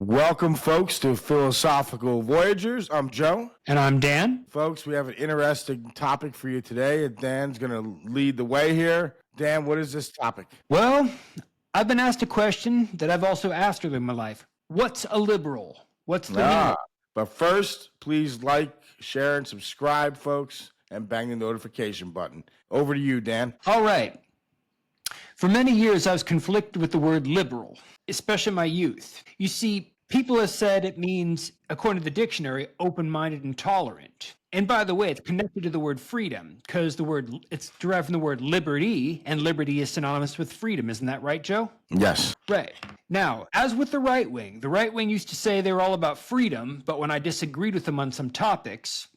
Welcome, folks, to Philosophical Voyagers. I'm Joe. And I'm Dan. Folks, we have an interesting topic for you today, and Dan's going to lead the way here. Dan, what is this topic? Well, I've been asked a question that I've also asked earlier in my life. What's a liberal? What's the meaning? But first, please like, share, and subscribe, folks, and bang the notification button. Over to you, Dan. All right. For many years, I was conflicted with the word liberal, especially in my youth. You see, people have said it means, according to the dictionary, open-minded and tolerant. And by the way, it's connected to the word freedom because it's derived from the word liberty, and liberty is synonymous with freedom. Isn't that right, Joe? Yes. Right. Now, as with the right wing used to say they were all about freedom, but when I disagreed with them on some topics,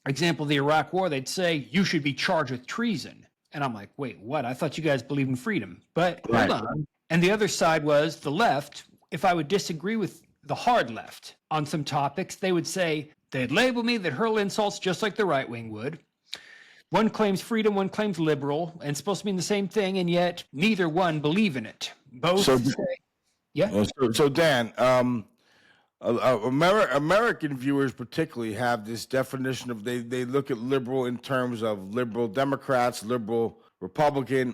for example, the Iraq War, they'd say, you should be charged with treason. And I'm like, wait, what? I thought you guys believed in freedom. But hold on. And the other side was the left. If I would disagree with the hard left on some topics, they would say, they'd label me, they'd hurl insults just like the right wing would. One claims freedom, one claims liberal, and it's supposed to mean the same thing, and yet neither one believe in it. Both say, yeah. So Dan, American viewers particularly have this definition of they look at liberal in terms of liberal Democrats, liberal Republican,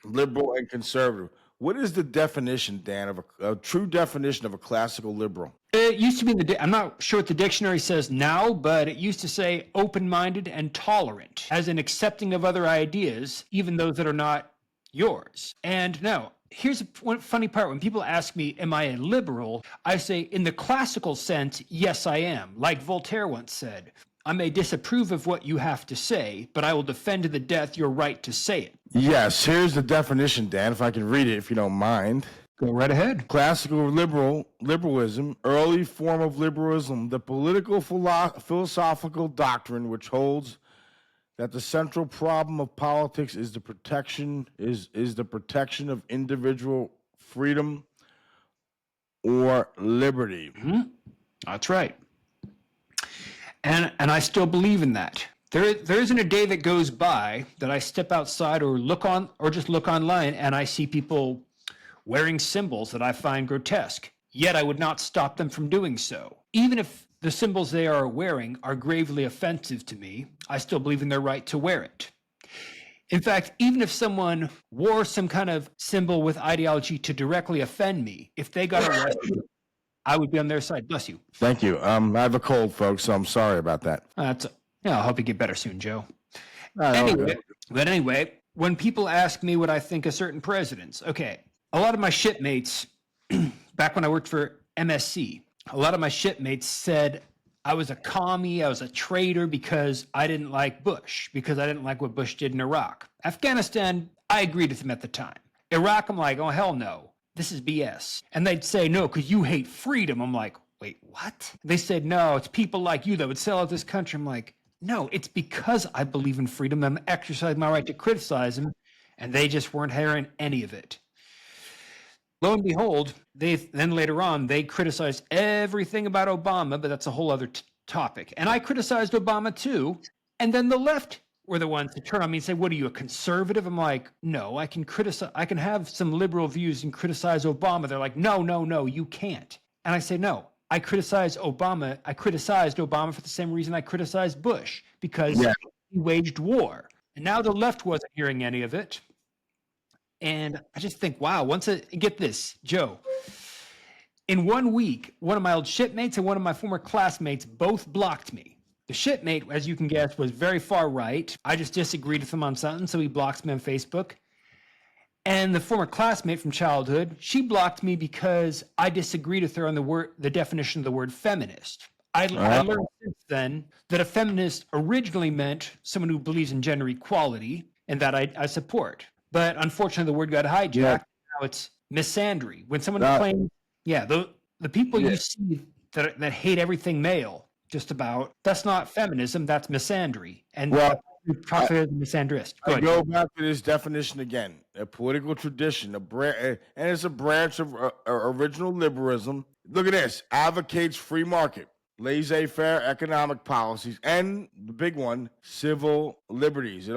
liberal and conservative. What is the definition, Dan, of a true definition of a classical liberal? It used to be I'm not sure what the dictionary says now, but it used to say open-minded and tolerant, as in accepting of other ideas, even those that are not yours. And now, here's one funny part. When people ask me, am I a liberal? I say, in the classical sense, yes, I am. Like Voltaire once said, I may disapprove of what you have to say, but I will defend to the death your right to say it. Yes, here's the definition, Dan, if I can read it, if you don't mind. Go right ahead. Classical liberalism, early form of liberalism, the political philosophical doctrine which holds that the central problem of politics is the protection of individual freedom or liberty. Mm-hmm. That's right. And I still believe in that. There isn't a day that goes by that I step outside or just look online and I see people wearing symbols that I find grotesque. Yet I would not stop them from doing so. Even if the symbols they are wearing are gravely offensive to me, I still believe in their right to wear it. In fact, even if someone wore some kind of symbol with ideology to directly offend me, if they got arrested, I would be on their side. Bless you. Thank you. I have a cold, folks, so I'm sorry about that. I hope you get better soon, Joe. Anyway, when people ask me what I think of certain presidents, okay, a lot of my shipmates, back when I worked for MSC, a lot of my shipmates said I was a commie, I was a traitor because I didn't like Bush, because I didn't like what Bush did in Iraq. Afghanistan, I agreed with them at the time. Iraq, I'm like, oh, hell no, this is BS. And they'd say, no, because you hate freedom. I'm like, wait, what? They said, no, it's people like you that would sell out this country. I'm like, no, it's because I believe in freedom. I'm exercising my right to criticize them, and they just weren't hearing any of it. Lo and behold, then later on, they criticized everything about Obama, but that's a whole other topic. And I criticized Obama too. And then the left were the ones to turn on me and say, what are you, a conservative? I'm like, no, I can have some liberal views and criticize Obama. They're like, no, you can't. And I say, no, I criticized Obama for the same reason I criticized Bush, because he waged war. And now the left wasn't hearing any of it. And I just think, wow, get this, Joe. In 1 week, one of my old shipmates and one of my former classmates both blocked me. The shipmate, as you can guess, was very far right. I just disagreed with him on something, so he blocks me on Facebook. And the former classmate from childhood, she blocked me because I disagreed with her on the definition of the word feminist. I learned since then that a feminist originally meant someone who believes in gender equality, and that I support. But unfortunately, the word got hijacked. Yeah. Now it's misandry. When someone claims, the people you see that hate everything male, just about, that's not feminism, that's misandry. And popular misandrist. Go back to this definition again. A political tradition, and it's a branch of original liberalism. Look at this. Advocates free market, laissez-faire economic policies, and the big one, civil liberties.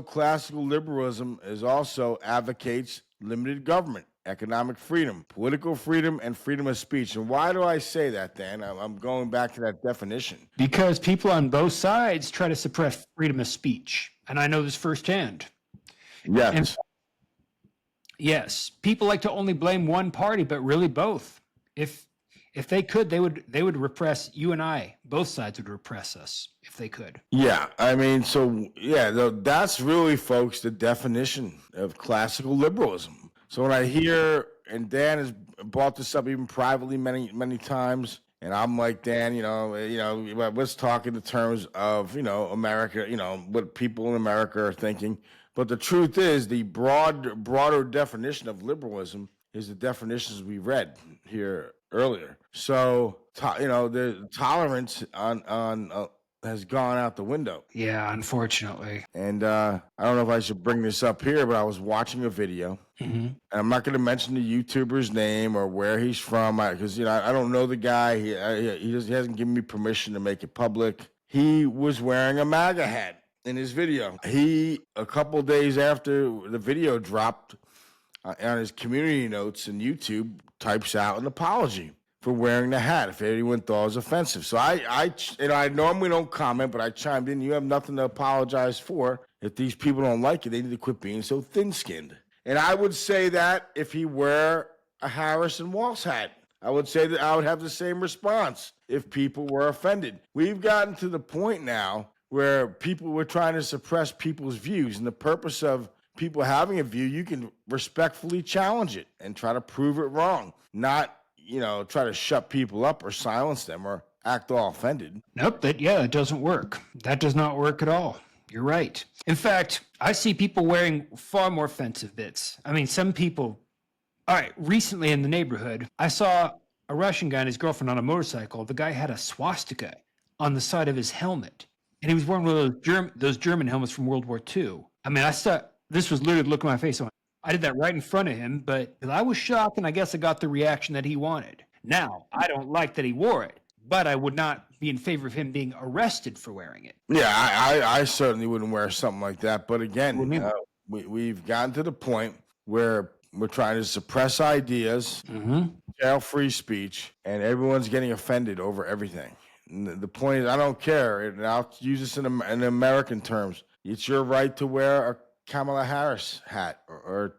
Classical liberalism also advocates limited government. economic freedom, political freedom, and freedom of speech. And why do I say that, Dan? I'm going back to that definition. Because people on both sides try to suppress freedom of speech. And I know this firsthand. Yes. And yes, people like to only blame one party, but really both. If they could, they would repress you and I. Both sides would repress us if they could. Yeah, I mean, so yeah, that's really, folks, the definition of classical liberalism. So when I hear, and Dan has brought this up even privately many times, and I'm like, Dan, let's talk in the terms of America, what people in America are thinking. But the truth is, the broader definition of liberalism is the definitions we read here earlier. So, the tolerance on has gone out the window. Yeah, unfortunately. And I don't know if I should bring this up here, but I was watching a video, and I'm not going to mention the YouTuber's name or where he's from, because I don't know the guy. He hasn't given me permission to make it public. He was wearing a MAGA hat in his video. He, a couple days after the video dropped, on his community notes in YouTube, types out an apology for wearing the hat if anyone thought it was offensive. So I normally don't comment, but I chimed in. You have nothing to apologize for. If these people don't like it, they need to quit being so thin-skinned. And I would say that if he wear a Harrison Walsh hat, I would say that I would have the same response if people were offended. We've gotten to the point now where people were trying to suppress people's views, and the purpose of people having a view, you can respectfully challenge it and try to prove it wrong, not try to shut people up or silence them or act all offended. Nope, it doesn't work. That does not work at all. You're right. In fact, I see people wearing far more offensive bits. I mean, some people, all right, recently in the neighborhood, I saw a Russian guy and his girlfriend on a motorcycle. The guy had a swastika on the side of his helmet, and he was wearing one of those German helmets from World War II. I mean, this was literally the look on my face. I did that right in front of him, but I was shocked, and I guess I got the reaction that he wanted. Now, I don't like that he wore it, but I would not be in favor of him being arrested for wearing it. Yeah, I certainly wouldn't wear something like that. But again, we've gotten to the point where we're trying to suppress ideas, jail free speech, and everyone's getting offended over everything. And the point is, I don't care, and I'll use this in American terms. It's your right to wear a Kamala Harris hat or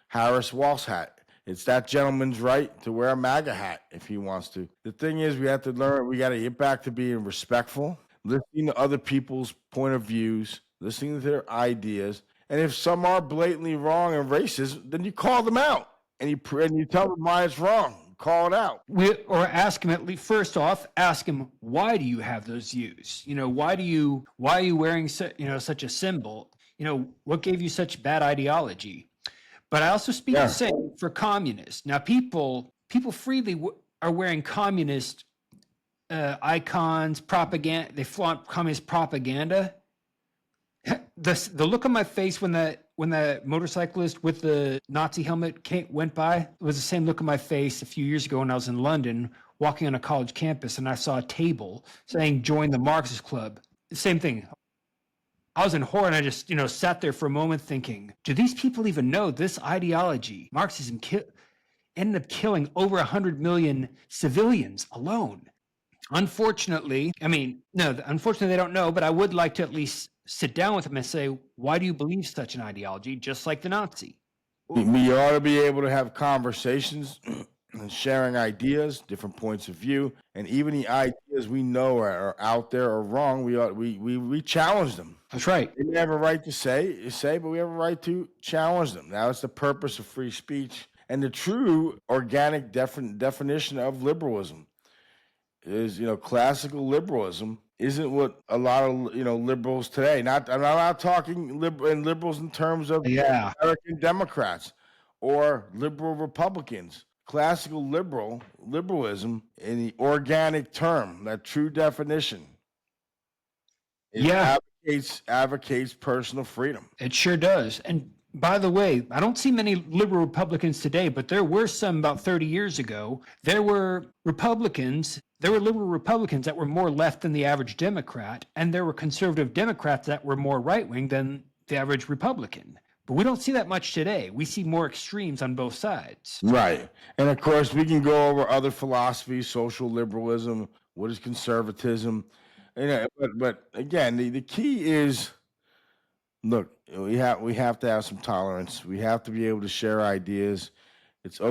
Harris Walsh hat. It's that gentleman's right to wear a MAGA hat if he wants to. The thing is, we have to learn, we got to get back to being respectful, listening to other people's point of views, listening to their ideas. And if some are blatantly wrong and racist, then you call them out and you tell them why it's wrong. Call it out. Or ask him, at least first off, ask him, why do you have those views? Why are you wearing such a symbol? What gave you such bad ideology? But I also speak the same for communists. Now, people freely are wearing communist icons, propaganda. They flaunt communist propaganda. The look on my face when the motorcyclist with the Nazi helmet went by was the same look on my face a few years ago when I was in London walking on a college campus and I saw a table saying "Join the Marxist Club." Same thing. I was in horror and I just, sat there for a moment thinking, do these people even know this ideology, Marxism, ended up killing over 100 million civilians alone? Unfortunately, unfortunately they don't know, but I would like to at least sit down with them and say, why do you believe such an ideology, just like the Nazi? We ought to be able to have conversations and sharing ideas, different points of view, and even the ideas we know are out there or wrong, we challenge them. That's right. We have a right to say, but we have a right to challenge them. Now, it's the purpose of free speech. And the true organic definition of liberalism is, classical liberalism isn't what a lot of, liberals today, I'm not talking liberals in terms of American Democrats or liberal Republicans. Classical liberalism in the organic term, that true definition, advocates personal freedom. It sure does. And by the way, I don't see many liberal Republicans today, but there were some about 30 years ago. There were liberal Republicans that were more left than the average Democrat, and there were conservative Democrats that were more right-wing than the average Republican. But we don't see that much today. We see more extremes on both sides. Right. And of course, we can go over other philosophies, social liberalism, what is conservatism. But again, the key is, look, we have to have some tolerance. We have to be able to share ideas.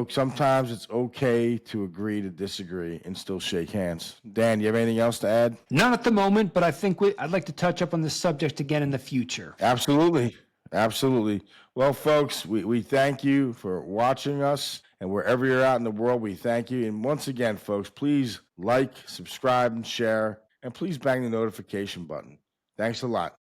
Sometimes it's okay to agree to disagree and still shake hands. Dan, you have anything else to add? Not at the moment, but I think I'd like to touch up on this subject again in the future. Absolutely. Absolutely. Well, folks, we thank you for watching us, and wherever you're out in the world, we thank you. And once again, folks, please like, subscribe, and share, and please bang the notification button. Thanks a lot.